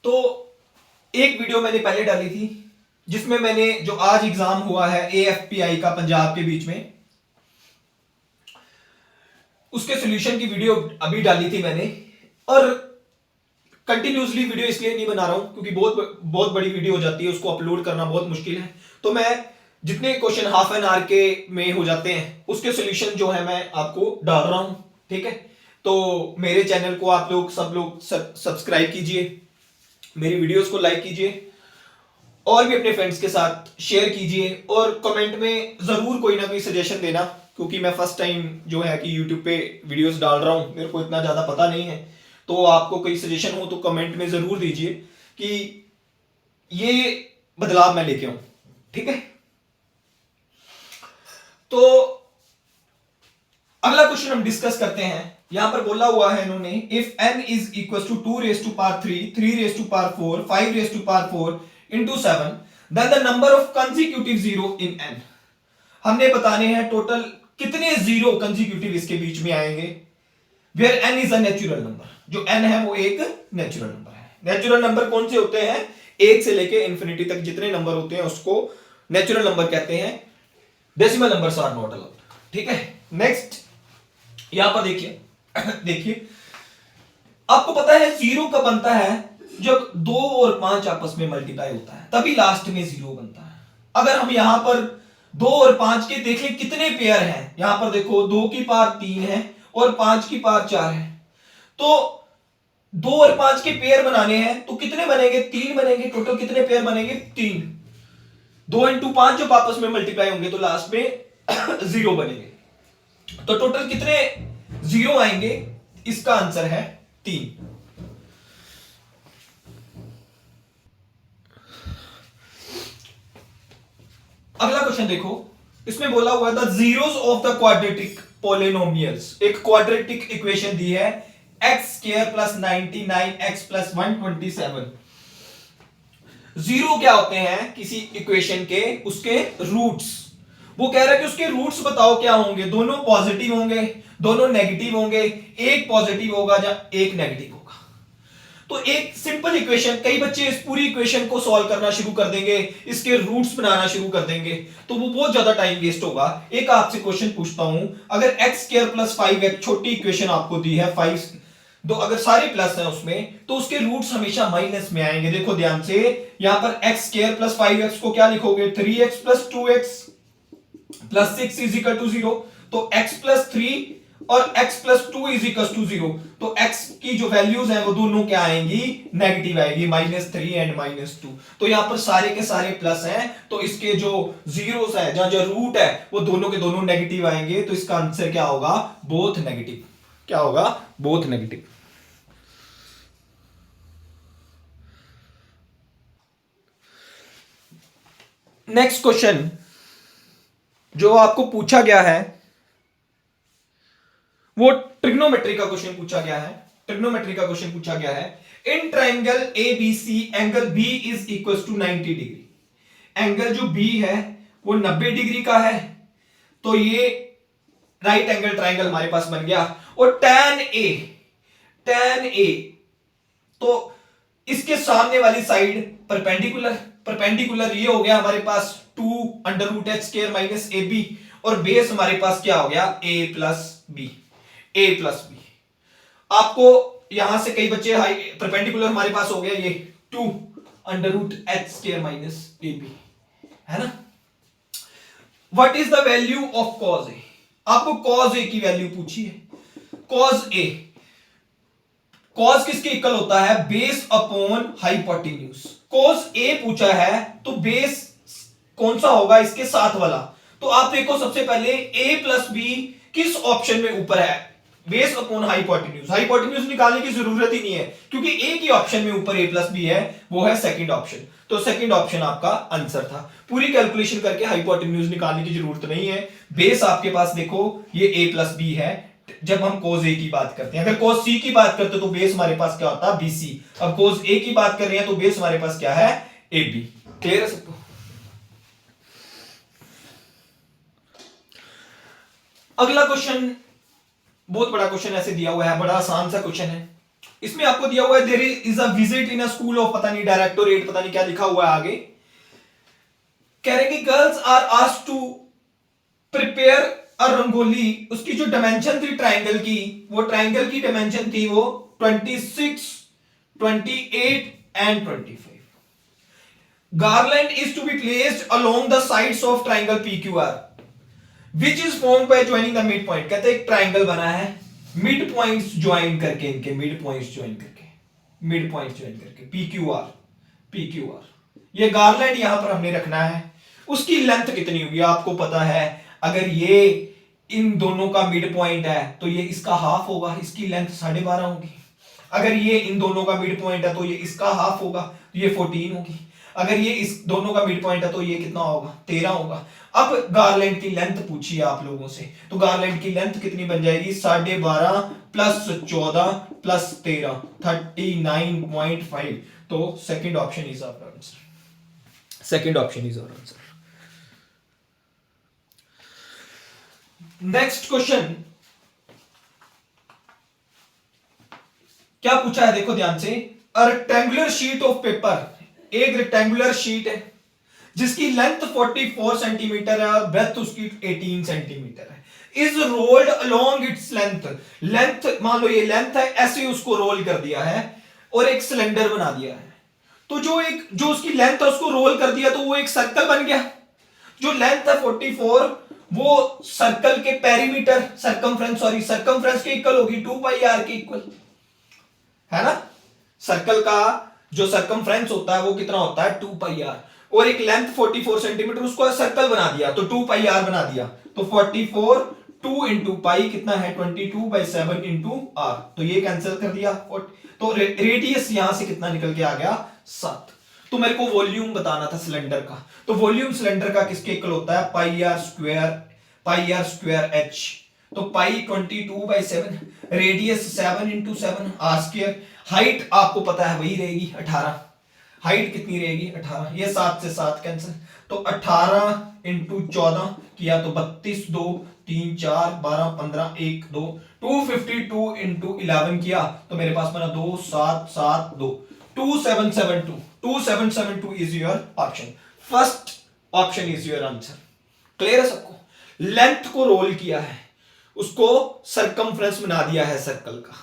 तो एक वीडियो मैंने पहले डाली थी जिसमें मैंने जो आज एग्जाम हुआ है AFPI का पंजाब के बीच में, उसके सॉल्यूशन की वीडियो अभी डाली थी मैंने। और कंटिन्यूसली वीडियो इसलिए नहीं बना रहा हूं क्योंकि बहुत बहुत बड़ी वीडियो हो जाती है, उसको अपलोड करना बहुत मुश्किल है। तो मैं जितने क्वेश्चन हाफ एन आवर के में हो जाते हैं उसके सॉल्यूशन जो है मैं आपको डाल रहा हूं, ठीक है। तो मेरे चैनल को आप लोग सब लोग सब्सक्राइब कीजिए, मेरी वीडियोस को लाइक कीजिए और भी अपने फ्रेंड्स के साथ शेयर कीजिए, और कमेंट में जरूर कोई ना कोई सजेशन देना, क्योंकि मैं फर्स्ट टाइम जो है कि यूट्यूब पे वीडियोस डाल रहा हूं, मेरे को इतना ज्यादा पता नहीं है। तो आपको कोई सजेशन हो तो कमेंट में जरूर दीजिए कि ये बदलाव मैं लेके आऊं, ठीक है। तो अगला क्वेश्चन हम डिस्कस करते हैं। यहां पर बोला हुआ है इन्होंने, if n is equal to 2 raise to power 3, 3 raise to power 4, 5 raise to power 4 into 7, then the number of consecutive zero in n। हमने बताने हैं टोटल कितने जीरो कंसेक्यूटिव इसके बीच में आएंगे, where n is a natural number. जो n है वो एक नेचुरल नंबर है। नेचुरल नंबर कौन से होते हैं? एक से लेके इंफिनिटी तक जितने नंबर होते हैं उसको नेचुरल नंबर कहते हैं। Decimal numbers are not allowed, ठीक है। नेक्स्ट यहां पर देखिए देखिए, आपको पता है जीरो कब बनता है? जब 2 और 5 आपस में मल्टीप्लाई होता है तभी लास्ट में जीरो बनता है। अगर हम यहां पर 2 और 5 के देखें कितने पेयर हैं, यहां पर देखो 2 की पावर 3 है और 5 की पावर 4 है। तो 2 और 5 के पेयर बनाने हैं तो कितने बनेंगे? 3 बनेंगे। टोटल कितने पेयर बनेंगे? 3। 2 इंटू 5 जब आपस में मल्टीप्लाई होंगे तो लास्ट में जीरो बनेंगे। तो टोटल कितने जीरो आएंगे? इसका आंसर है 3। अगला क्वेश्चन देखो, इसमें बोला हुआ है the zeros of the quadratic polynomials. एक क्वाड्रेटिक इक्वेशन दी है x square plus 99 x plus 127। Zero क्या होते हैं किसी इक्वेशन के? उसके रूट्स। वो कह रहा है कि उसके रूट्स बताओ क्या होंगे। दोनों पॉजिटिव होंगे, दोनों नेगेटिव होंगे, एक पॉजिटिव होगा या एक नेगेटिव होगा। तो एक सिंपल इक्वेशन, कई बच्चे इस पूरी इक्वेशन को सॉल्व करना शुरू कर देंगे, इसके रूट्स बनाना शुरू कर देंगे, तो वो बहुत ज्यादा टाइम वेस्ट होगा। एक आपसे क्वेश्चन पूछता हूं, अगर एक्स स्क्वायर प्लस 5x छोटी इक्वेशन आपको दी है 5, तो अगर सारे प्लस हैं उसमें तो उसके रूट्स हमेशा माइनस में आएंगे। देखो ध्यान से, यहां पर एक्स स्क्वायर प्लस 5x को क्या लिखोगे? 3x plus 2x plus 6 is equal to 0। तो x प्लस 3 और x plus 2 is equal to 0। तो x की जो वैल्यूज हैं वो दोनों क्या आएंगी? नेगेटिव आएगी, -3 एंड -2। तो यहां पर सारे के सारे प्लस हैं, तो इसके जो जीरोस है, जो रूट है, वो दोनों के दोनों नेगेटिव आएंगे। तो इसका आंसर क्या होगा? Both negative. क्या होगा? Both negative. नेक्स्ट क्वेश्चन जो आपको पूछा गया है वो ट्रिग्नोमेट्री का क्वेश्चन पूछा गया है। ट्रिग्नोमेट्री का क्वेश्चन पूछा गया है, in triangle ABC angle B is equal to 90 degree. Angle जो B है वो 90 डिग्री का है। तो ये राइट एंगल ट्राइंगल हमारे पास बन गया। और tan A तो इसके सामने वाली साइड परपेंडिकुलर ये हो गया हमारे पास 2 under root H square minus AB, और बेस हमारे पास क्या हो गया? A plus B. आपको यहां से कई बच्चे परपेंडिकुलर हमारे पास हो गया ये 2 under root H square minus AB, है ना। What is the value of cos A? आपको कॉज ए की वैल्यू पूछी है। कॉज किसके इक्वल होता है? Base upon hypotenuse. कॉज ए पूछा है तो बेस कौन सा होगा? इसके साथ वाला। तो आप देखो सबसे पहले a प्लस बी किस ऑप्शन में ऊपर है? Base upon hypotenuse. हाइपोटेन्यूज निकालने की जरूरत ही नहीं है क्योंकि एक ही ऑप्शन में ऊपर a प्लस बी है, वो है सेकंड ऑप्शन। तो सेकंड ऑप्शन आपका आंसर था। पूरी कैलकुलेशन करके हाइपोटेन्यूज निकालने की जरूरत नहीं है। बेस आपके पास देखो ये a प्लस बी है जब हम कोस ए की बात करते हैं। अगर कोस सी की बात करते तो बेस हमारे पास क्या होता? BC। अब कोस ए की बात कर रहे हैं तो बेस हमारे पास क्या है? AB। क्लियर है सबको? अगला क्वेश्चन बहुत बड़ा क्वेश्चन ऐसे दिया हुआ है, बड़ा आसान सा क्वेश्चन है। इसमें आपको दिया हुआ है there is a visit in a school of पता नहीं डायरेक्टोरेट, पता नहीं क्या लिखा हुआ है आगे। कह रहे कि girls are asked to prepare a rangoli, उसकी जो डायमेंशन थी ट्राइंगल की, वो ट्राइंगल की डायमेंशन थी वो 26, 28 and 25। garland is to be placed along the sides of triangle PQR which is formed by joining the midpoint। कहते हैं एक ट्राइंगल बना है मिड पॉइंट्स ज्वाइन करके, इनके मिड पॉइंट्स ज्वाइन करके, मिड पॉइंट्स ज्वाइन करके PQR, PQR। ये गार्लैंड यहां पर हमने रखना है। उसकी लेंथ कितनी होगी आपको पता है, अगर ये इन दोनों का मिड पॉइंट है तो ये इसका हाफ होगा, इसकी लेंथ 12.5 होगी। अगर ये इन दोनों का मिड पॉइंट है तो ये इसका हाफ होगा, तो ये 14 होगी। अगर ये इस दोनों का मिड पॉइंट है तो ये कितना होगा, 13 होगा। अब गार्लैंड की लेंथ पूछिए आप लोगों से, तो गार्लैंड की लेंथ कितनी बन जाएगी, 12.5 प्लस 14 प्लस 13, 39.5। तो second option is our answer, second option is our answer. Next question क्या पूछा है, देखो ध्यान से। A rectangular sheet of paper, एक रेक्टेंगुलर शीट है जिसकी लेंथ 44 सेंटीमीटर है और ब्रेथ उसकी 18 सेंटीमीटर है, is rolled along its length. Length मान लो ये लेंथ है, ऐसे उसको रोल कर दिया है और एक सिलेंडर बना दिया है। तो जो उसकी लेंथ है उसको रोल कर दिया तो वो एक सर्कल बन गया। जो लेंथ है 44 वो सर्कल के पेरीमीटर सर्कमफ्रेंस के इक्वल होगी, 2 पाई आर के इक्वल है ना। सर्कल का जो सर्कमफ्रेंस होता है वो कितना होता है, 2 पाई आर, और एक लेंथ 44 सेंटीमीटर, उसको सर्कल बना दिया तो 2 पाई आर बना दिया। तो 44 2 इंटू पाई कितना है 22/7 इंटू आर, तो ये कैंसिल कर दिया। तो रेडियस यहां से कितना निकल के आ गया 7। तो मेरे को वॉल्यूम बताना था सिलेंडर का, तो वॉल्यूम सिलेंडर का किसके इक्वल होता है, पाई आर स्क्वायर एच। तो pi 22/7, radius 7 into 7 R square. Height आपको पता है वही रहेगी 18, हाइट कितनी रहेगी 18, ये 7 से 7 कैंसिल, तो 18 इंटू 14 किया तो 32, 2 3 4 12 15 1 2, 252 इंटू 11 किया तो मेरे पास बना 2 7 7 2, 2772। 2772 is your option, first option is your answer. Clear है सबको। लेंथ को रोल किया है, उसको सरकमफ्रेंस बना दिया है सर्कल का।